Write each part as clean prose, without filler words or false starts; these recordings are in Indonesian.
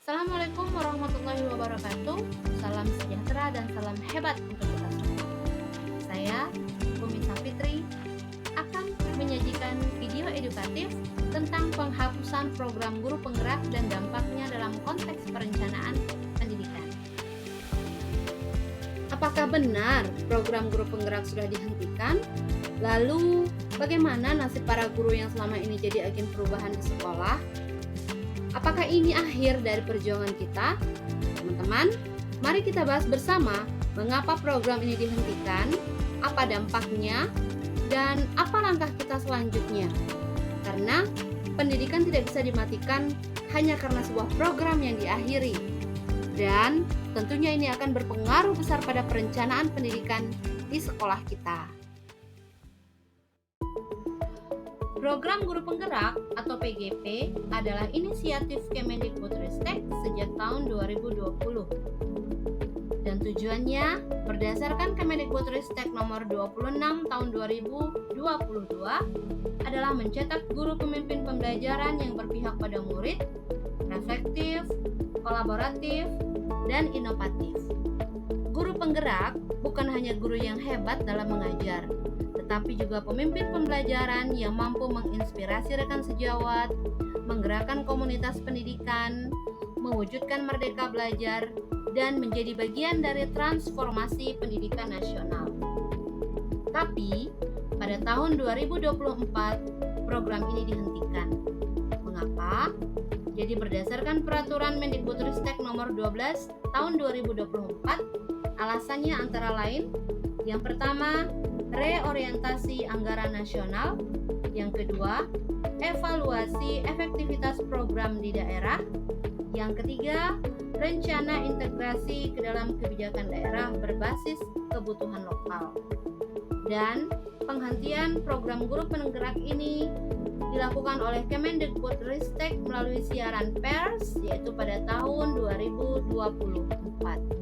Assalamualaikum warahmatullahi wabarakatuh. Salam sejahtera dan salam hebat untuk kita semua. Saya, Bumi Sapitri, akan menyajikan video edukatif tentang penghapusan program guru penggerak dan dampaknya dalam konteks perencanaan pendidikan. Apakah benar program guru penggerak sudah dihentikan? Lalu, bagaimana nasib para guru yang selama ini jadi agen perubahan di sekolah? Apakah ini akhir dari perjuangan kita? Teman-teman, mari kita bahas bersama mengapa program ini dihentikan, apa dampaknya, dan apa langkah kita selanjutnya. Karena pendidikan tidak bisa dimatikan hanya karena sebuah program yang diakhiri. Dan tentunya ini akan berpengaruh besar pada perencanaan pendidikan di sekolah kita. Program Guru Penggerak atau PGP adalah inisiatif Kemendikbudristek sejak tahun 2020. Dan tujuannya berdasarkan Kemendikbudristek nomor 26 tahun 2022 adalah mencetak guru pemimpin pembelajaran yang berpihak pada murid, reflektif, kolaboratif, dan inovatif. Guru penggerak bukan hanya guru yang hebat dalam mengajar, tetapi juga pemimpin pembelajaran yang mampu menginspirasi rekan sejawat, menggerakkan komunitas pendidikan, mewujudkan merdeka belajar, dan menjadi bagian dari transformasi pendidikan nasional. Tapi, pada tahun 2024, program ini dihentikan. Mengapa? Jadi berdasarkan peraturan Mendikbudristek nomor 12 tahun 2024, alasannya antara lain, yang pertama, reorientasi anggaran nasional. Yang kedua, evaluasi efektivitas program di daerah. Yang ketiga, rencana integrasi ke dalam kebijakan daerah berbasis kebutuhan lokal. Dan penghentian program guru penggerak ini dilakukan oleh Kemendikbudristek melalui siaran pers, yaitu pada tahun 2024.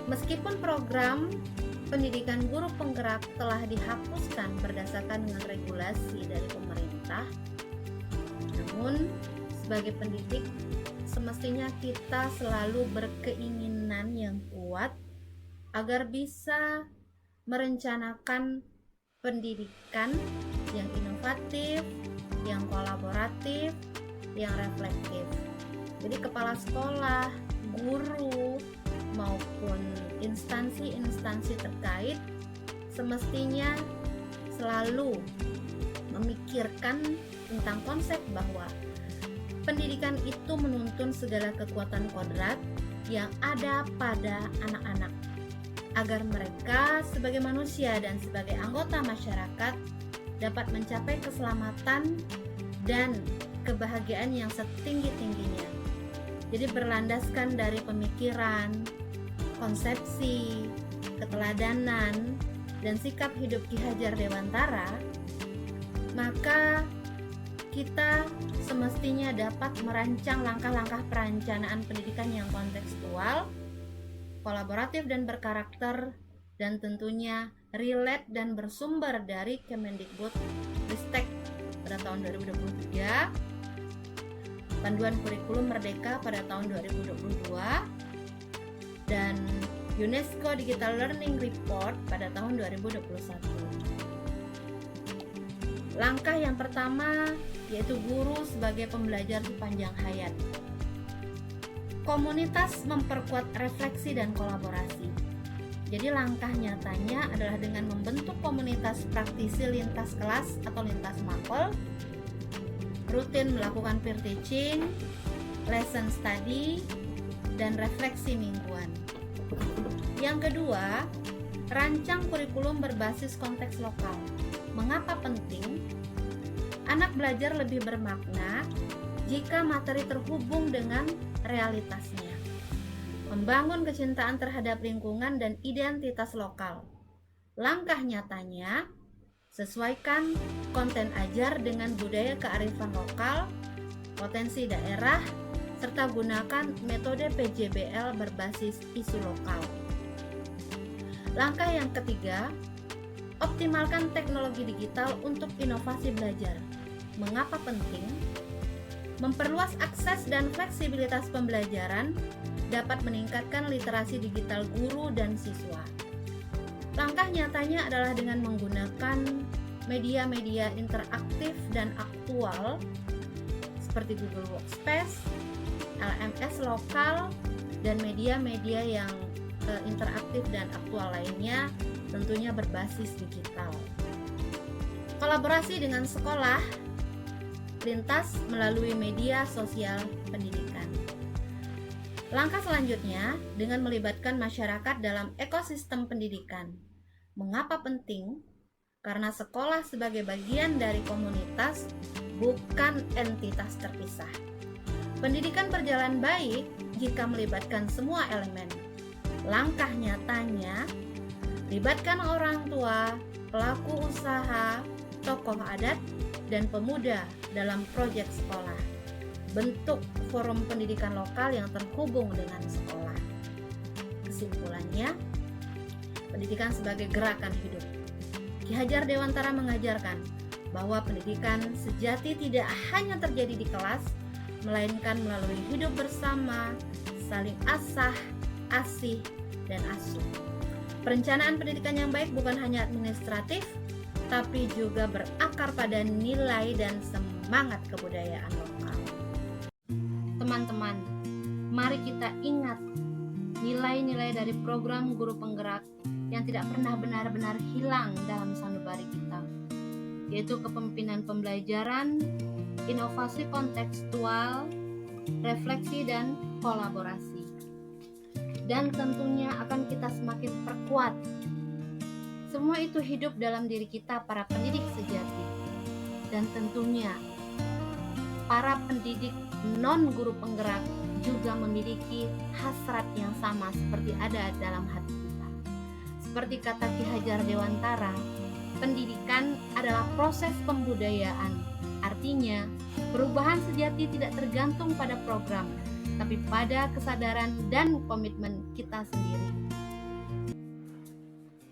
Meskipun program pendidikan guru penggerak telah dihapuskan berdasarkan dengan regulasi dari pemerintah, namun sebagai pendidik semestinya kita selalu berkeinginan yang kuat agar bisa merencanakan pendidikan yang inovatif, yang kolaboratif, yang reflektif. Jadi kepala sekolah, guru, maupun instansi-instansi terkait semestinya selalu memikirkan tentang konsep bahwa pendidikan itu menuntun segala kekuatan kodrat yang ada pada anak-anak agar mereka sebagai manusia dan sebagai anggota masyarakat dapat mencapai keselamatan dan kebahagiaan yang setinggi-tingginya. Jadi berlandaskan dari pemikiran, konsepsi, keteladanan, dan sikap hidup Ki Hajar Dewantara, maka kita semestinya dapat merancang langkah-langkah perencanaan pendidikan yang kontekstual, kolaboratif dan berkarakter, dan tentunya relate dan bersumber dari Kemendikbudristek pada tahun 2023, Panduan Kurikulum Merdeka pada tahun 2022, dan UNESCO Digital Learning Report pada tahun 2021. Langkah yang pertama yaitu guru sebagai pembelajar sepanjang hayat. Komunitas memperkuat refleksi dan kolaborasi. Jadi langkah nyatanya adalah dengan membentuk komunitas praktisi lintas kelas atau lintas mapel, rutin melakukan peer teaching, lesson study, dan refleksi mingguan. Yang kedua, rancang kurikulum berbasis konteks lokal. Mengapa penting? Anak belajar lebih bermakna jika materi terhubung dengan realitasnya. Membangun kecintaan terhadap lingkungan dan identitas lokal. Langkah nyatanya, sesuaikan konten ajar dengan budaya kearifan lokal, potensi daerah, serta gunakan metode PJBL berbasis isu lokal. Langkah yang ketiga, optimalkan teknologi digital untuk inovasi belajar. Mengapa penting? Memperluas akses dan fleksibilitas pembelajaran dapat meningkatkan literasi digital guru dan siswa. Langkah nyatanya adalah dengan menggunakan media-media interaktif dan aktual seperti Google Workspace, LMS lokal, dan media-media yang interaktif dan aktual lainnya, tentunya berbasis digital. Kolaborasi dengan sekolah lintas melalui media sosial pendidikan. Langkah selanjutnya dengan melibatkan masyarakat dalam ekosistem pendidikan. Mengapa penting? Karena sekolah sebagai bagian dari komunitas, bukan entitas terpisah. Pendidikan berjalan baik jika melibatkan semua elemen. Langkah nyatanya, libatkan orang tua, pelaku usaha, tokoh adat, dan pemuda dalam proyek sekolah. Bentuk forum pendidikan lokal yang terhubung dengan sekolah. Kesimpulannya, pendidikan sebagai gerakan hidup. Ki Hajar Dewantara mengajarkan bahwa pendidikan sejati tidak hanya terjadi di kelas, melainkan melalui hidup bersama, saling asah, asih, dan asuh. Perencanaan pendidikan yang baik bukan hanya administratif, tapi juga berakar pada nilai dan semangat kebudayaan lokal. Teman-teman, mari kita ingat nilai-nilai dari program guru penggerak yang tidak pernah benar-benar hilang dalam sanubari kita, yaitu kepemimpinan pembelajaran, inovasi kontekstual, refleksi, dan kolaborasi. Dan tentunya akan kita semakin perkuat. Semua itu hidup dalam diri kita, para pendidik sejati. Dan tentunya para pendidik non-guru penggerak juga memiliki hasrat yang sama seperti ada dalam hati kita. Seperti kata Ki Hajar Dewantara, pendidikan adalah proses pembudayaan. Artinya, perubahan sejati tidak tergantung pada program, tapi pada kesadaran dan komitmen kita sendiri.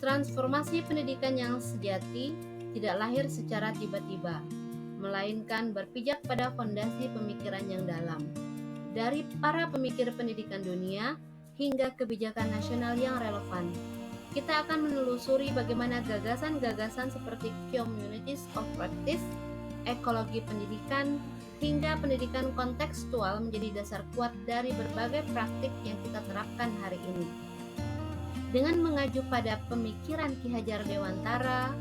Transformasi pendidikan yang sejati tidak lahir secara tiba-tiba, melainkan berpijak pada fondasi pemikiran yang dalam. Dari para pemikir pendidikan dunia hingga kebijakan nasional yang relevan, kita akan menelusuri bagaimana gagasan-gagasan seperti communities of practice, ekologi pendidikan, hingga pendidikan kontekstual menjadi dasar kuat dari berbagai praktik yang kita terapkan hari ini. Dengan mengacu pada pemikiran Ki Hajar Dewantara,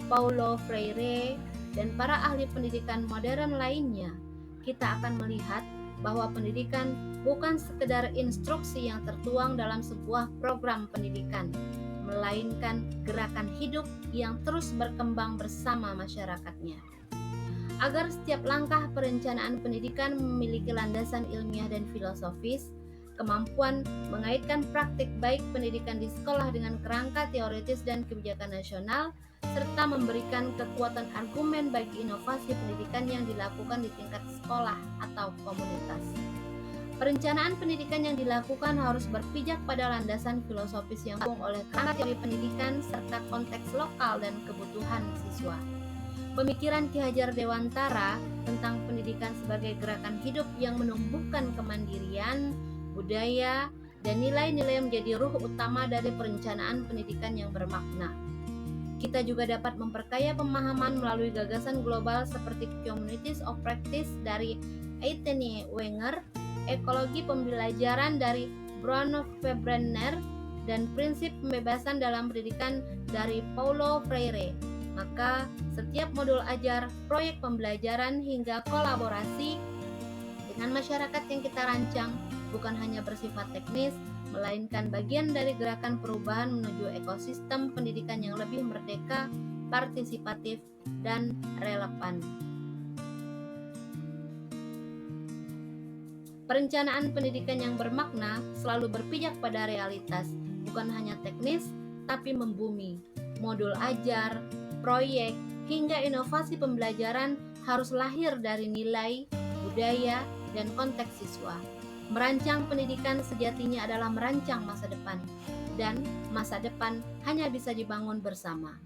Paulo Freire, dan para ahli pendidikan modern lainnya, kita akan melihat bahwa pendidikan bukan sekedar instruksi yang tertuang dalam sebuah program pendidikan, melainkan gerakan hidup yang terus berkembang bersama masyarakatnya. Agar setiap langkah perencanaan pendidikan memiliki landasan ilmiah dan filosofis, kemampuan mengaitkan praktik baik pendidikan di sekolah dengan kerangka teoritis dan kebijakan nasional, serta memberikan kekuatan argumen bagi inovasi pendidikan yang dilakukan di tingkat sekolah atau komunitas. Perencanaan pendidikan yang dilakukan harus berpijak pada landasan filosofis yang didukung oleh kerangka teori pendidikan serta konteks lokal dan kebutuhan siswa. Pemikiran Ki Hajar Dewantara tentang pendidikan sebagai gerakan hidup yang menumbuhkan kemandirian, budaya, dan nilai-nilai yang menjadi ruh utama dari perencanaan pendidikan yang bermakna. Kita juga dapat memperkaya pemahaman melalui gagasan global seperti Communities of Practice dari Aitene Wenger, ekologi pembelajaran dari Bruno Febrenner, dan prinsip pembebasan dalam pendidikan dari Paulo Freire. Maka setiap modul ajar, proyek pembelajaran, hingga kolaborasi dengan masyarakat yang kita rancang bukan hanya bersifat teknis, melainkan bagian dari gerakan perubahan menuju ekosistem pendidikan yang lebih merdeka, partisipatif, dan relevan. Perencanaan pendidikan yang bermakna selalu berpijak pada realitas, bukan hanya teknis, tapi membumi. Modul ajar, proyek, hingga inovasi pembelajaran harus lahir dari nilai, budaya, dan konteks siswa. Merancang pendidikan sejatinya adalah merancang masa depan, dan masa depan hanya bisa dibangun bersama.